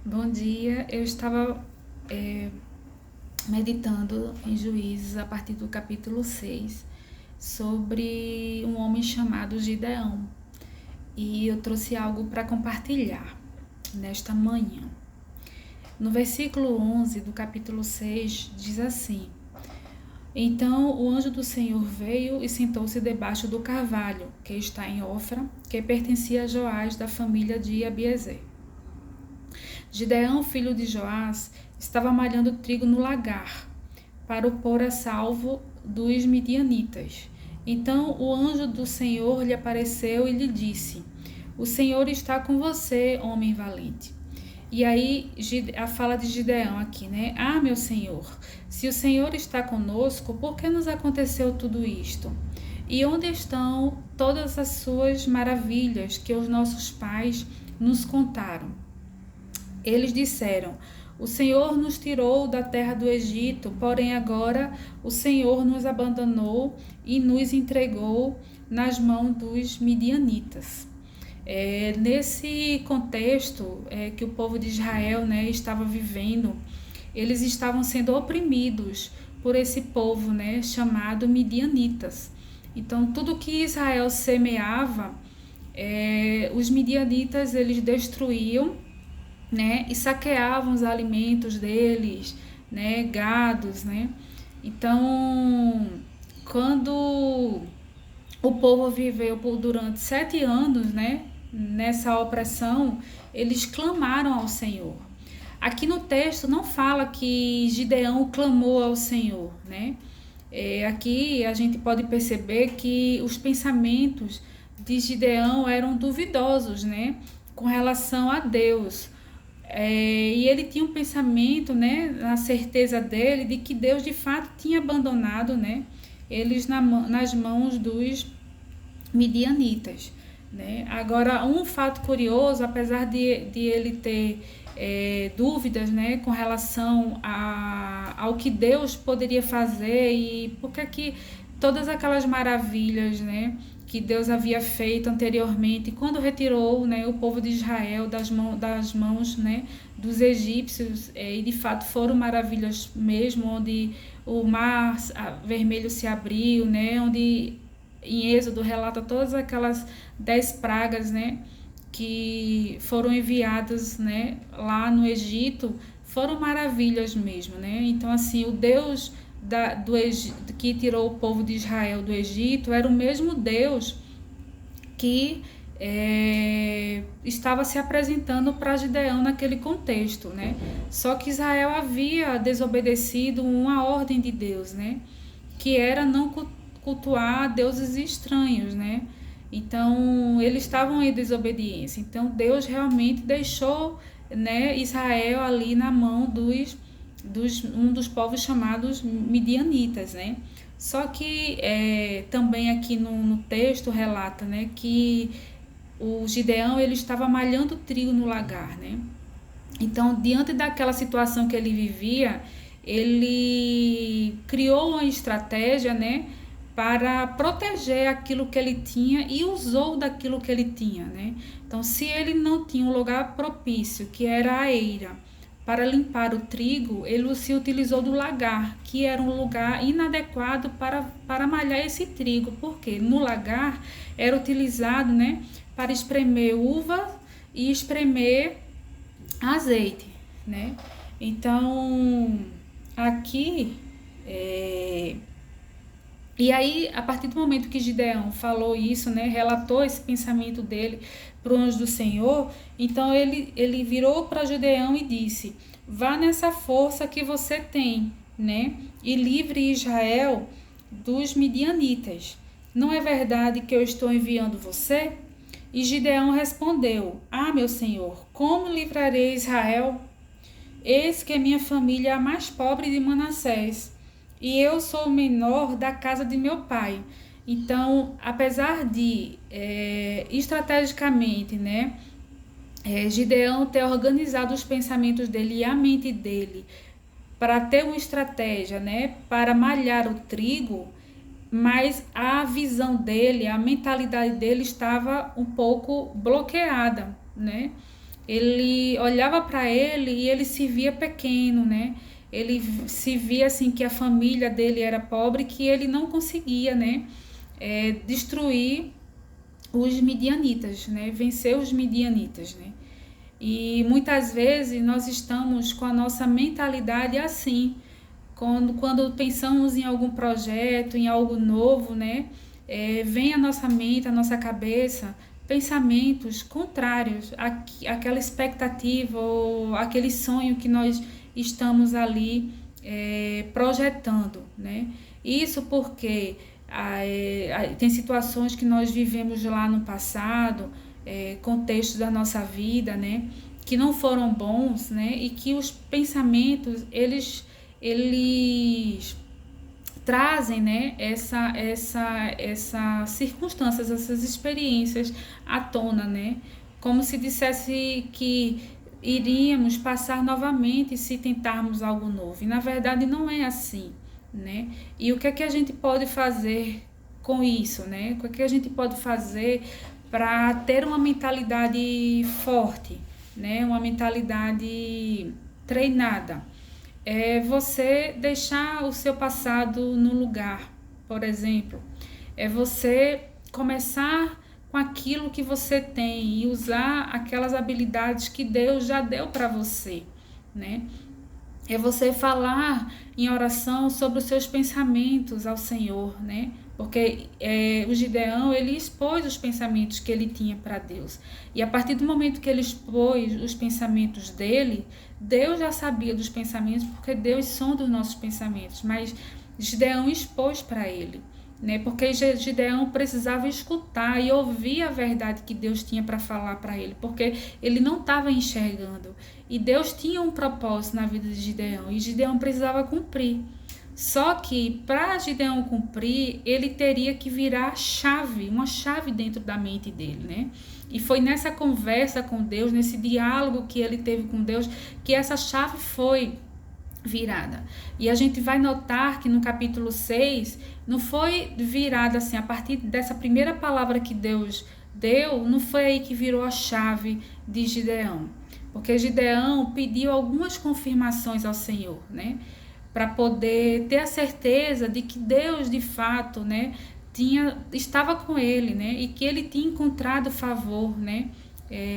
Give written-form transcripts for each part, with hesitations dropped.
Bom dia, eu estava meditando em Juízes a partir do capítulo 6 sobre um homem chamado Gideão e eu trouxe algo para compartilhar nesta manhã. No versículo 11 do capítulo 6 diz assim: Então o anjo do Senhor veio e sentou-se debaixo do carvalho que está em Ofra, que pertencia a Joás da família de Abiezer. Gideão, filho de Joás, estava malhando trigo no lagar, para o pôr a salvo dos midianitas. Então o anjo do Senhor lhe apareceu e lhe disse: O Senhor está com você, homem valente. E aí a fala de Gideão aqui, né? Ah, meu Senhor, se o Senhor está conosco, por que nos aconteceu tudo isto? E onde estão todas as suas maravilhas que os nossos pais nos contaram? Eles disseram: O Senhor nos tirou da terra do Egito, porém agora o Senhor nos abandonou e nos entregou nas mãos dos midianitas. Nesse contexto que o povo de Israel, né, estava vivendo, eles estavam sendo oprimidos por esse povo, né, chamado midianitas. Então, tudo que Israel semeava, os midianitas eles destruíam, né, e saqueavam os alimentos deles, né, gados, né. Então, quando o povo viveu durante 7 anos, né, nessa opressão, eles clamaram ao Senhor. Aqui no texto não fala que Gideão clamou ao Senhor, né? Aqui a gente pode perceber que os pensamentos de Gideão eram duvidosos, né, com relação a Deus. E ele tinha um pensamento, né, a certeza dele de que Deus de fato tinha abandonado, né, eles nas mãos dos midianitas, né. Agora, um fato curioso, apesar de ele ter dúvidas, né, com relação ao que Deus poderia fazer e porque que todas aquelas maravilhas, né, que Deus havia feito anteriormente, quando retirou, né, o povo de Israel das mãos, né, dos egípcios, e de fato foram maravilhas mesmo, onde o mar vermelho se abriu, né, onde em Êxodo relata todas aquelas 10 pragas, né, que foram enviadas, né, lá no Egito, foram maravilhas mesmo, né. Então, assim, o Deus que tirou o povo de Israel do Egito era o mesmo Deus que estava se apresentando para Gideão naquele contexto, né. Só que Israel havia desobedecido uma ordem de Deus, né, que era não cultuar deuses estranhos, né. Então, eles estavam em desobediência. Então, Deus realmente deixou, né, Israel ali na mão um dos povos chamados midianitas, né. Só que também aqui no texto relata, né, que o Gideão ele estava malhando trigo no lagar, né. Então, diante daquela situação que ele vivia, ele criou uma estratégia, né, para proteger aquilo que ele tinha e usou daquilo que ele tinha, né. Então, se ele não tinha um lugar propício, que era a eira, para limpar o trigo, ele se utilizou do lagar, que era um lugar inadequado para malhar esse trigo, porque no lagar era utilizado, né, para espremer uva e espremer azeite, né. Então, aqui, e aí, a partir do momento que Gideão falou isso, né, relatou esse pensamento dele para o anjo do Senhor, então ele virou para Gideão e disse: Vá nessa força que você tem, né, e livre Israel dos midianitas. Não é verdade que eu estou enviando você? E Gideão respondeu: Ah, meu Senhor, como livrarei Israel? Eis que a minha família é a mais pobre de Manassés, e eu sou o menor da casa de meu pai. Então, apesar de estrategicamente, né, Gideão ter organizado os pensamentos dele e a mente dele para ter uma estratégia, né, para malhar o trigo, mas a visão dele, a mentalidade dele estava um pouco bloqueada, né? ele olhava para ele e ele se via pequeno, né? Ele se via assim que a família dele era pobre, que ele não conseguia, né, destruir os midianitas, né? Vencer os midianitas, né? E muitas vezes nós estamos com a nossa mentalidade assim, quando pensamos em algum projeto, em algo novo, né? Vem à nossa mente, à nossa cabeça, pensamentos contrários àquela expectativa ou aquele sonho que nós estamos ali projetando, né? Isso porque tem situações que nós vivemos lá no passado, contextos da nossa vida, né, que não foram bons, né, e que os pensamentos eles trazem, né, essas circunstâncias, essas experiências à tona, né, como se dissesse que iríamos passar novamente se tentarmos algo novo. E na verdade não é assim, né? E o que é que a gente pode fazer com isso, né? O que é que a gente pode fazer para ter uma mentalidade forte, né? Uma mentalidade treinada? É você deixar o seu passado no lugar, por exemplo. É você começar com aquilo que você tem e usar aquelas habilidades que Deus já deu para você, né? É você falar em oração sobre os seus pensamentos ao Senhor, né? Porque o Gideão, ele expôs os pensamentos que ele tinha para Deus. E a partir do momento que ele expôs os pensamentos dele, Deus já sabia dos pensamentos, porque Deus sonda os nossos pensamentos. Mas Gideão expôs para ele, né? Porque Gideão precisava escutar e ouvir a verdade que Deus tinha para falar para ele, porque ele não estava enxergando. E Deus tinha um propósito na vida de Gideão, e Gideão precisava cumprir. Só que para Gideão cumprir, ele teria que virar chave, uma chave dentro da mente dele, né? E foi nessa conversa com Deus, nesse diálogo que ele teve com Deus, que essa chave foi virada. E a gente vai notar que no capítulo 6, não foi virada assim, a partir dessa primeira palavra que Deus deu, não foi aí que virou a chave de Gideão. Porque Gideão pediu algumas confirmações ao Senhor, né? Para poder ter a certeza de que Deus, de fato, né, estava com ele, né? E que ele tinha encontrado favor, né,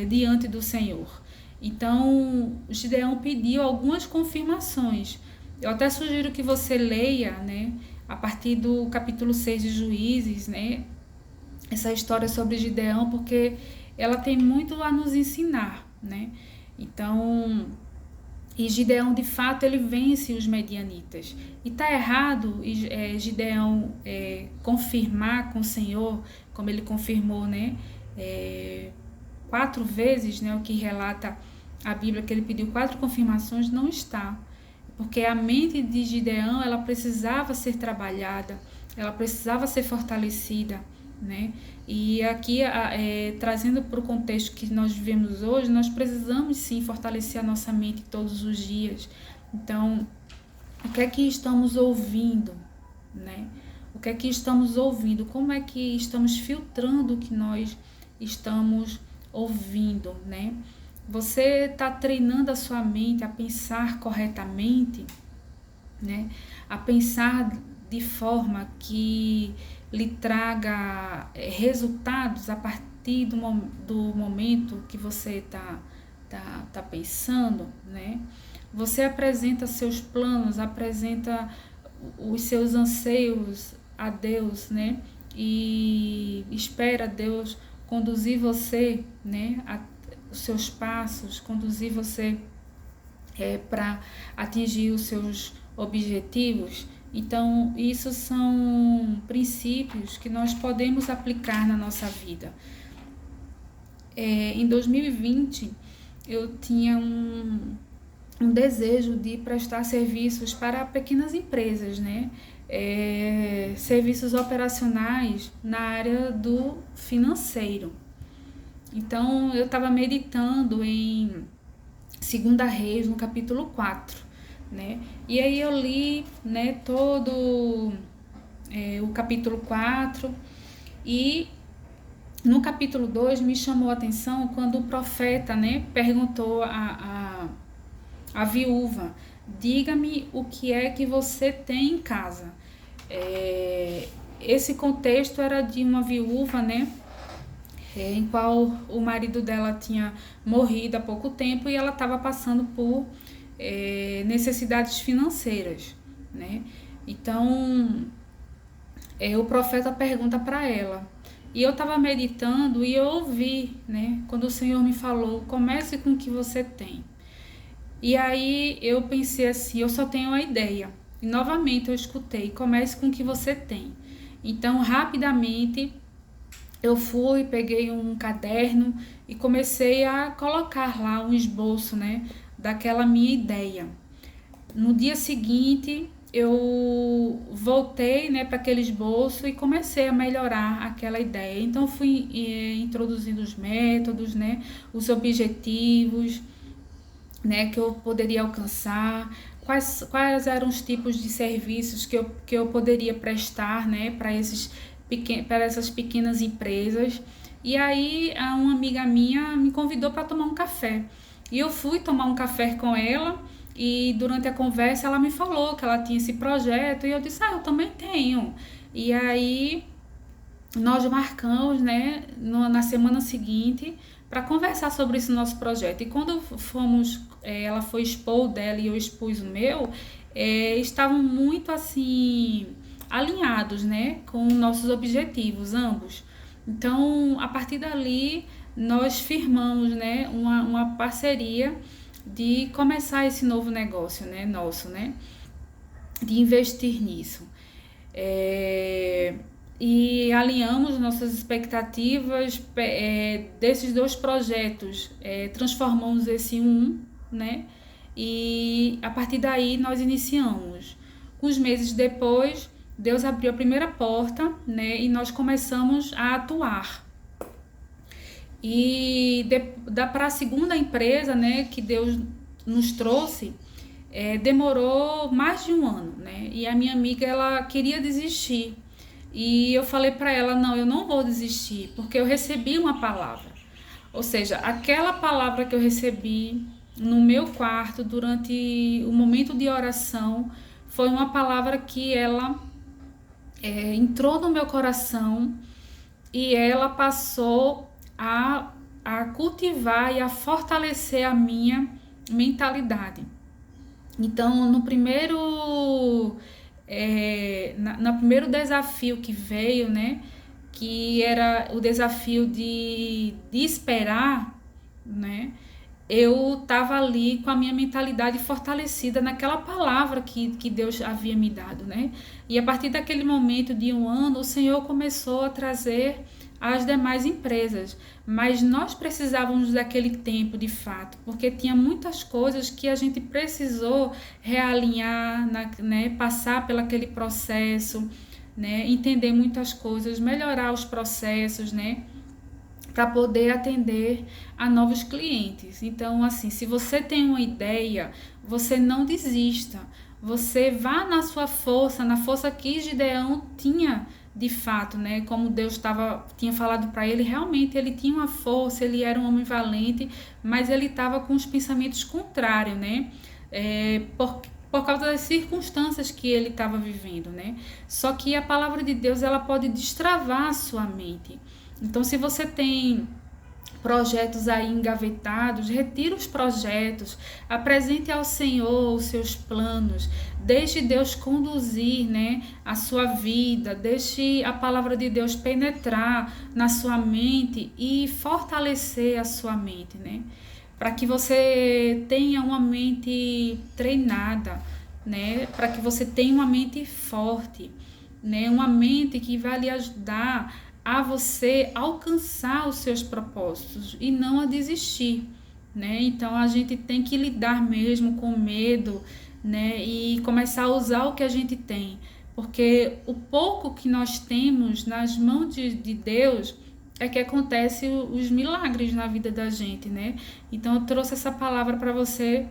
diante do Senhor. Então, Gideão pediu algumas confirmações. Eu até sugiro que você leia, né, a partir do capítulo 6 de Juízes, né, essa história sobre Gideão, porque ela tem muito a nos ensinar, né? Então, e Gideão, de fato, ele vence os medianitas. E está errado Gideão confirmar com o Senhor, como ele confirmou, né, 4 vezes, né, o que relata a Bíblia, que ele pediu 4 confirmações, não está. Porque a mente de Gideão, ela precisava ser trabalhada, ela precisava ser fortalecida, né? E aqui, trazendo para o contexto que nós vivemos hoje, nós precisamos sim fortalecer a nossa mente todos os dias. Então, o que é que estamos ouvindo, né? O que é que estamos ouvindo? Como é que estamos filtrando o que nós estamos ouvindo, né? Você está treinando a sua mente a pensar corretamente, né? A pensar de forma que lhe traga resultados a partir do momento que você tá pensando, né? Você apresenta seus planos, apresenta os seus anseios a Deus, né? E espera Deus conduzir você, né? Os seus passos, conduzir você para atingir os seus objetivos. Então, isso são princípios que nós podemos aplicar na nossa vida. Em 2020, eu tinha um desejo de prestar serviços para pequenas empresas, né? Serviços operacionais na área do financeiro. Então, eu estava meditando em 2 Reis, no capítulo 4, né? E aí eu li, né, todo o capítulo 4 e no capítulo 2 me chamou a atenção quando o profeta, né, perguntou a viúva: diga-me o que é que você tem em casa. Esse contexto era de uma viúva, né, em qual o marido dela tinha morrido há pouco tempo e ela estava passando por necessidades financeiras, né? Então, o profeta pergunta para ela. E eu estava meditando e eu ouvi, né, quando o Senhor me falou: comece com o que você tem. E aí eu pensei assim: eu só tenho uma ideia. E novamente eu escutei: comece com o que você tem. Então, rapidamente, eu fui, peguei um caderno e comecei a colocar lá um esboço, né, daquela minha ideia. No dia seguinte, eu voltei, né, para aquele esboço e comecei a melhorar aquela ideia. Então, fui introduzindo os métodos, né, os objetivos, né, que eu poderia alcançar, quais eram os tipos de serviços que eu poderia prestar, né, para essas pequenas empresas. E aí, uma amiga minha me convidou para tomar um café. E eu fui tomar um café com ela e durante a conversa ela me falou que ela tinha esse projeto e eu disse: eu também tenho. E aí nós marcamos, né, na semana seguinte para conversar sobre esse nosso projeto. E quando fomos, ela foi expor o dela e eu expus o meu, estavam muito assim alinhados, né, com nossos objetivos, ambos. Então, a partir dali, nós firmamos, né, uma parceria de começar esse novo negócio, né, nosso, né, de investir nisso. E alinhamos nossas expectativas desses dois projetos, transformamos esse em um, né, e a partir daí nós iniciamos. Uns meses depois, Deus abriu a primeira porta, né, e nós começamos a atuar. E para a segunda empresa, né, que Deus nos trouxe, demorou mais de um ano, né? E a minha amiga, ela queria desistir. E eu falei para ela: não, eu não vou desistir, porque eu recebi uma palavra. Ou seja, aquela palavra que eu recebi no meu quarto durante o momento de oração foi uma palavra que ela entrou no meu coração e ela passou a cultivar e a fortalecer a minha mentalidade. Então, no primeiro desafio que veio, né, que era o desafio de esperar, né, eu estava ali com a minha mentalidade fortalecida naquela palavra que Deus havia me dado, né? E a partir daquele momento de um ano, o Senhor começou a trazer as demais empresas, mas nós precisávamos daquele tempo de fato, porque tinha muitas coisas que a gente precisou realinhar, né? Passar pelo aquele processo, né? Entender muitas coisas, melhorar os processos, né? Para poder atender a novos clientes. Então, assim, se você tem uma ideia, você não desista. Você vá na sua força, na força que Gideão tinha de fato, né? Como Deus tinha falado para ele, realmente ele tinha uma força, ele era um homem valente, mas ele estava com os pensamentos contrários, né? Por causa das circunstâncias que ele estava vivendo, né? Só que a palavra de Deus, ela pode destravar a sua mente. Então, se você tem projetos aí engavetados, retire os projetos, apresente ao Senhor os seus planos, deixe Deus conduzir, né, a sua vida, deixe a palavra de Deus penetrar na sua mente e fortalecer a sua mente, né, para que você tenha uma mente treinada, né, para que você tenha uma mente forte, né, uma mente que vai lhe ajudar a você alcançar os seus propósitos e não a desistir, né? Então a gente tem que lidar mesmo com medo, né? E começar a usar o que a gente tem, porque o pouco que nós temos nas mãos de Deus é que acontece os milagres na vida da gente, né? Então eu trouxe essa palavra para você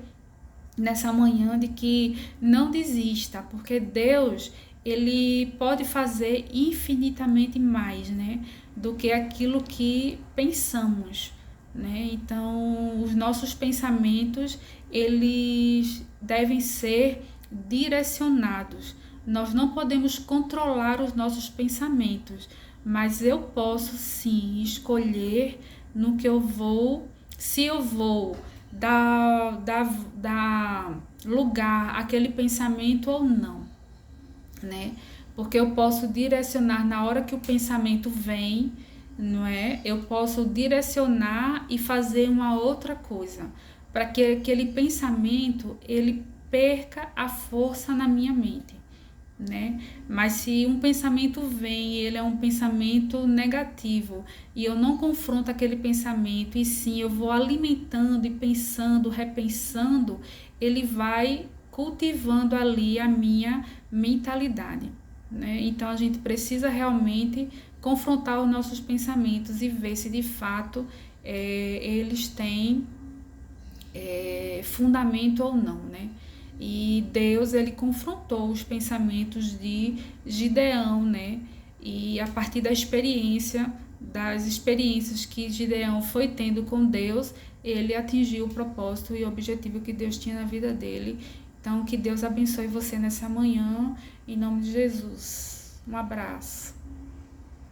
nessa manhã de que não desista, porque Deus, ele pode fazer infinitamente mais, né? do que aquilo que pensamos, né? Então, os nossos pensamentos, eles devem ser direcionados. Nós não podemos controlar os nossos pensamentos, mas eu posso sim escolher no que eu vou, se eu vou dar lugar àquele pensamento ou não, né? Porque eu posso direcionar na hora que o pensamento vem, não é? Eu posso direcionar e fazer uma outra coisa, para que aquele pensamento ele perca a força na minha mente, né? Mas se um pensamento vem, ele é um pensamento negativo e eu não confronto aquele pensamento e sim eu vou alimentando e pensando, repensando, ele vai cultivando ali a minha mentalidade, né? Então a gente precisa realmente confrontar os nossos pensamentos e ver se de fato eles têm fundamento ou não, né? E Deus, ele confrontou os pensamentos de Gideão, né? E a partir das experiências que Gideão foi tendo com Deus, ele atingiu o propósito e o objetivo que Deus tinha na vida dele. Então, que Deus abençoe você nessa manhã, em nome de Jesus. Um abraço.